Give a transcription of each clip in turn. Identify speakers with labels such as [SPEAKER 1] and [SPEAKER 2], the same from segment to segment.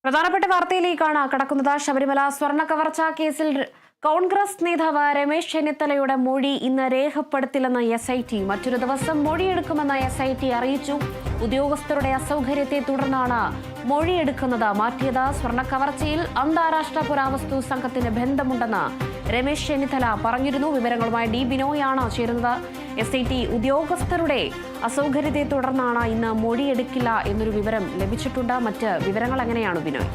[SPEAKER 1] പ്രധാനപ്പെട്ട വാർത്തയിലേക്കാണ് കടക്കുന്നത്. ശബരിമല സ്വർണ്ണ കവർച്ചാ കേസിൽ കോൺഗ്രസ് നേതാവ് രമേശ് ചെന്നിത്തലയുടെ മൊഴി ഇന്ന് രേഖപ്പെടുത്തില്ലെന്ന് SIT. മറ്റൊരു ദിവസം മൊഴിയെടുക്കുമെന്ന് SIT അറിയിച്ചു. ഉദ്യോഗസ്ഥരുടെ അസൗകര്യത്തെ തുടർന്നാണ് മൊഴിയെടുക്കുന്നത് മാറ്റിയത്. സ്വർണ്ണ കവർച്ചയിൽ അന്താരാഷ്ട്ര പുരാവസ്തു സംഘത്തിന് ബന്ധമുണ്ടെന്ന് രമേശ് ചെന്നിത്തല പറഞ്ഞിരുന്നു. വിവരങ്ങളുമായി D. ബിനോയാണ് ചേരുന്നത്. SIT ഉദ്യോഗസ്ഥരുടെ അസൗകര്യത്തെ തുടർന്നാണ് ഇന്ന് മൊഴിയെടുക്കില്ല എന്നൊരു വിവരം ലഭിച്ചിട്ടുണ്ട്. മറ്റ് വിവരങ്ങൾ എങ്ങനെയാണ് ബിനോയ്?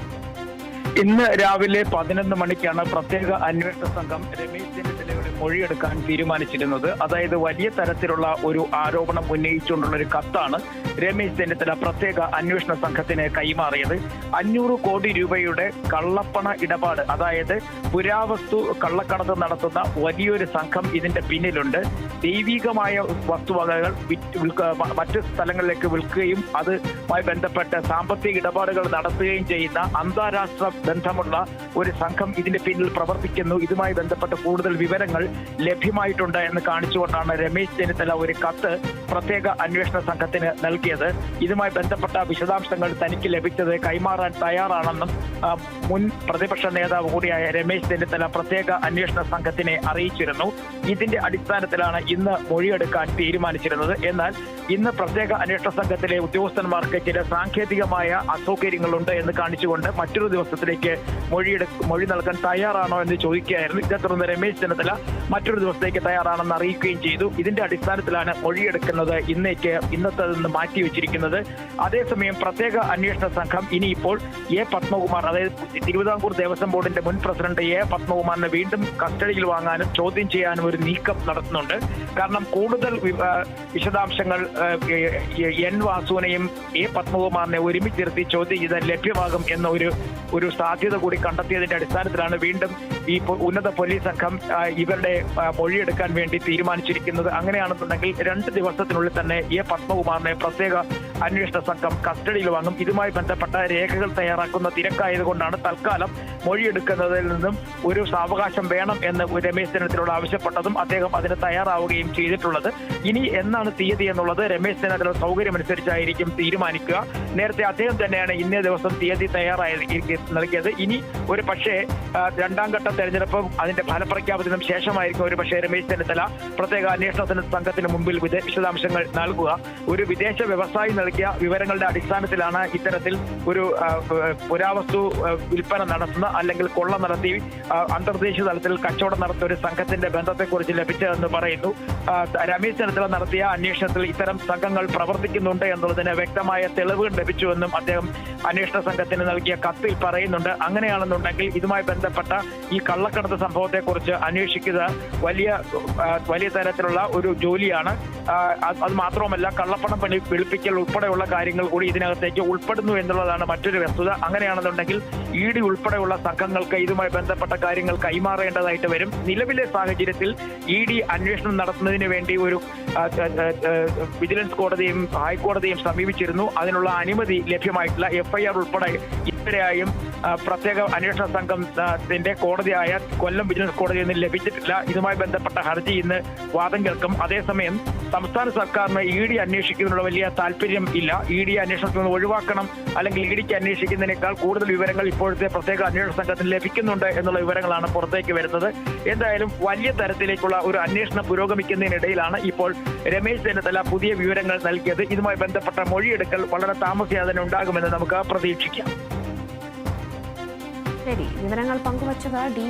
[SPEAKER 2] ഇന്ന് രാവിലെ 11 മണിക്കാണ് പ്രത്യേക അന്വേഷണ സംഘം രമേശ് ചെന്നിത്തലയുടെ മൊഴിയെടുക്കാൻ തീരുമാനിച്ചിരുന്നത്. അതായത് വലിയ തരത്തിലുള്ള ഒരു ആരോപണം ഉന്നയിച്ചുകൊണ്ടുള്ള ഒരു കത്താണ് രമേശ് ചെന്നിത്തല പ്രത്യേക അന്വേഷണ സംഘത്തിന് കൈമാറിയത്. 500 കോടി രൂപയുടെ കള്ളപ്പണ ഇടപാട്, അതായത് പുരാവസ്തു കള്ളക്കടത്ത് നടത്തുന്ന വലിയൊരു സംഘം ഇതിന്റെ പിന്നിലുണ്ട്. ദൈവികമായ വസ്തുവകകൾ മറ്റ് സ്ഥലങ്ങളിലേക്ക് വിൽക്കുകയും അതുമായി ബന്ധപ്പെട്ട് സാമ്പത്തിക ഇടപാടുകൾ നടത്തുകയും ചെയ്യുന്ന അന്താരാഷ്ട്ര ബന്ധമുള്ള ഒരു സംഘം ഇതിന്റെ പിന്നിൽ പ്രവർത്തിക്കുന്നു. ഇതുമായി ബന്ധപ്പെട്ട കൂടുതൽ വിവരങ്ങൾ ലഭ്യമായിട്ടുണ്ട് എന്ന് കാണിച്ചുകൊണ്ടാണ് രമേശ് ചെന്നിത്തല ഒരു കത്ത് പ്രത്യേക അന്വേഷണ സംഘത്തിന് നൽകിയത്. ഇതുമായി ബന്ധപ്പെട്ട വിശദാംശങ്ങൾ തനിക്ക് ലഭിച്ചത് കൈമാറാൻ തയ്യാറാണെന്നും മുൻ പ്രതിപക്ഷ നേതാവ് കൂടിയായ രമേശ് ചെന്നിത്തല പ്രത്യേക അന്വേഷണ സംഘത്തിനെ അറിയിച്ചിരുന്നു. ഇതിന്റെ അടിസ്ഥാനത്തിലാണ് ഇന്ന് മൊഴിയെടുക്കാൻ തീരുമാനിച്ചിരുന്നത്. എന്നാൽ ഇന്ന് പ്രത്യേക അന്വേഷണ സംഘത്തിലെ ഉദ്യോഗസ്ഥന്മാർക്ക് ചില സാങ്കേതികമായ അസൗകര്യങ്ങളുണ്ട് എന്ന് കാണിച്ചുകൊണ്ട് മറ്റൊരു ദിവസത്തിലേക്ക് മൊഴി നൽകാൻ തയ്യാറാണോ എന്ന് ചോദിക്കുകയായിരുന്നു. ഇതേ തുടർന്ന് രമേശ് ചെന്നിത്തല മറ്റൊരു ദിവസത്തേക്ക് തയ്യാറാണെന്ന് അറിയിക്കുകയും ചെയ്തു. ഇതിന്റെ അടിസ്ഥാനത്തിലാണ് മൊഴിയെടുക്കുന്നത് ഇന്നത്തെ നിന്ന് മാറ്റിവെച്ചിരിക്കുന്നത്. അതേസമയം പ്രത്യേക അന്വേഷണ സംഘം ഇനിയിപ്പോൾ A. പത്മകുമാർ, അതായത് തിരുവിതാംകൂർ ദേവസ്വം ബോർഡിന്റെ മുൻ പ്രസിഡന്റ് A. പത്മകുമാറിനെ വീണ്ടും കസ്റ്റഡിയിൽ വാങ്ങാനും ചോദ്യം ചെയ്യാനും ഒരു നീക്കം നടത്തുന്നുണ്ട്. കാരണം കൂടുതൽ വിശദാംശങ്ങൾ N. വാസുവിനെയും A. പത്മകുമാറിനെ ഒരുമിച്ചിരുത്തി ചോദ്യം ചെയ്താൽ ലഭ്യമാകും എന്ന ഒരു സാധ്യത കൂടി കണ്ടെത്തിയതിന്റെ അടിസ്ഥാനത്തിലാണ് വീണ്ടും ഈ ഉന്നത പോലീസ് സംഘം ഇവരുടെ മൊഴിയെടുക്കാൻ വേണ്ടി തീരുമാനിച്ചിരിക്കുന്നത്. അങ്ങനെയാണെന്നുണ്ടെങ്കിൽ 2 ദിവസത്തിനുള്ളിൽ തന്നെ A. പത്മകുമാറിനെ പ്രത്യേക അന്വേഷണ സംഘം കസ്റ്റഡിയിൽ വാങ്ങും. ഇതുമായി ബന്ധപ്പെട്ട രേഖകൾ തയ്യാറാക്കുന്ന തിരക്കായതുകൊണ്ടാണ് തൽക്കാലം മൊഴിയെടുക്കുന്നതിൽ നിന്നും ഒരു സാവകാശം വേണം എന്ന് രമേശ് ചെന്നിത്തലയോട് ആവശ്യപ്പെട്ടതും അദ്ദേഹം അതിന് തയ്യാറാവുകയും ചെയ്തിട്ടുള്ളത്. ഇനി എന്നാണ് തീയതി എന്നുള്ളത് രമേശ് ചെന്നിത്തല സൗകര്യമനുസരിച്ചായിരിക്കും തീരുമാനിക്കുക. നേരത്തെ അദ്ദേഹം തന്നെയാണ് ഇന്നേ ദിവസം തീയതി നൽകിയത്. ഇനി ഒരു പക്ഷേ 2ാം ഘട്ട തെരഞ്ഞെടുപ്പും അതിന്റെ ഫലപ്രഖ്യാപനത്തിനും ശേഷമായിരിക്കും ഒരു പക്ഷേ രമേശ് ചെന്നിത്തല പ്രത്യേക അന്വേഷണ സംഘത്തിന് മുമ്പിൽ വിശദാംശങ്ങൾ നൽകുക. ഒരു വിദേശ വ്യവസായി നൽകിയ വിവരങ്ങളുടെ അടിസ്ഥാനത്തിലാണ് ഇത്തരത്തിൽ ഒരു പുരാവസ്തു വിൽപ്പന നടത്തുന്ന അല്ലെങ്കിൽ കൊള്ള നടത്തി അന്തർദേശീയ തലത്തിൽ കച്ചവടം നടത്തിയ ഒരു സംഘത്തിന്റെ ബന്ധത്തെക്കുറിച്ച് ലഭിച്ചതെന്ന് പറയുന്നു. രമേശ് ചെന്നിത്തല നടത്തിയ അന്വേഷണത്തിൽ ഇത്തരം സംഘങ്ങൾ പ്രവർത്തിക്കുന്നുണ്ട് എന്നുള്ളതിന് വ്യക്തമായ തെളിവുകൾ ലഭിച്ചുവെന്നും അദ്ദേഹം അന്വേഷണ സംഘത്തിന് നൽകിയ കത്തിൽ പറയുന്നുണ്ട്. അങ്ങനെയാണെന്നുണ്ടെങ്കിൽ ഇതുമായി ബന്ധപ്പെട്ട ഈ കള്ളക്കടത്ത് സംഭവത്തെക്കുറിച്ച് അന്വേഷിക്കുക വലിയ തരത്തിലുള്ള ഒരു ജോലിയാണ്. അത് മാത്രമല്ല, കള്ളപ്പണം വെളുപ്പിക്കൽ ഉൾപ്പെടെയുള്ള കാര്യങ്ങൾ കൂടി ഇതിനകത്തേക്ക് ഉൾപ്പെടുന്നു എന്നുള്ളതാണ് മറ്റൊരു വസ്തുത. അങ്ങനെയാണെന്നുണ്ടെങ്കിൽ ED ഉൾപ്പെടെയുള്ള സംഘങ്ങൾക്ക് ഇതുമായി ബന്ധപ്പെട്ട കാര്യങ്ങൾ കൈമാറേണ്ടതായിട്ട് വരും. നിലവിലെ സാഹചര്യത്തിൽ ED അന്വേഷണം നടത്തുന്നതിന് വേണ്ടി ഒരു വിജിലൻസ് കോടതിയും ഹൈക്കോടതിയും സമീപിച്ചിരുന്നു. അതിനുള്ള അനുമതി ലഭ്യമായിട്ടില്ല. FIR ഉൾപ്പെടെ ഇതുവരെയായും പ്രത്യേക അന്വേഷണ സംഘത്തിന്റെ കോടതിയായ കൊല്ലം വിജിലൻസ് കോടതിയിൽ നിന്ന് ലഭിച്ചിട്ടില്ല. ഇതുമായി ബന്ധപ്പെട്ട ഹർജി ഇന്ന് വാദം കേൾക്കും. അതേസമയം സംസ്ഥാന സർക്കാരിന് ED അന്വേഷിക്കുന്നതിനുള്ള വലിയ താല്പര്യം ഇല്ല. ED അന്വേഷണത്തിൽ നിന്ന് ഒഴിവാക്കണം, അല്ലെങ്കിൽ EDക്ക് അന്വേഷിക്കുന്നതിനേക്കാൾ കൂടുതൽ വിവരങ്ങൾ ഇപ്പോഴത്തെ പ്രത്യേക അന്വേഷണ സംഘത്തിന് ലഭിക്കുന്നുണ്ട് എന്നുള്ള വിവരങ്ങളാണ് പുറത്തേക്ക് വരുന്നത്. എന്തായാലും വലിയ തരത്തിലേക്കുള്ള ഒരു അന്വേഷണം പുരോഗമിക്കുന്നതിനിടയിലാണ് ഇപ്പോൾ രമേശ് ചെന്നിത്തല പുതിയ വിവരങ്ങൾ നൽകിയത്. ഇതുമായി ബന്ധപ്പെട്ട മൊഴിയെടുക്കൽ വളരെ താമസിയാതെ തന്നെ ഉണ്ടാകുമെന്ന് നമുക്ക് പ്രതീക്ഷിക്കാം.
[SPEAKER 1] ശരി, വിവരങ്ങൾ പങ്കുവച്ചത് D.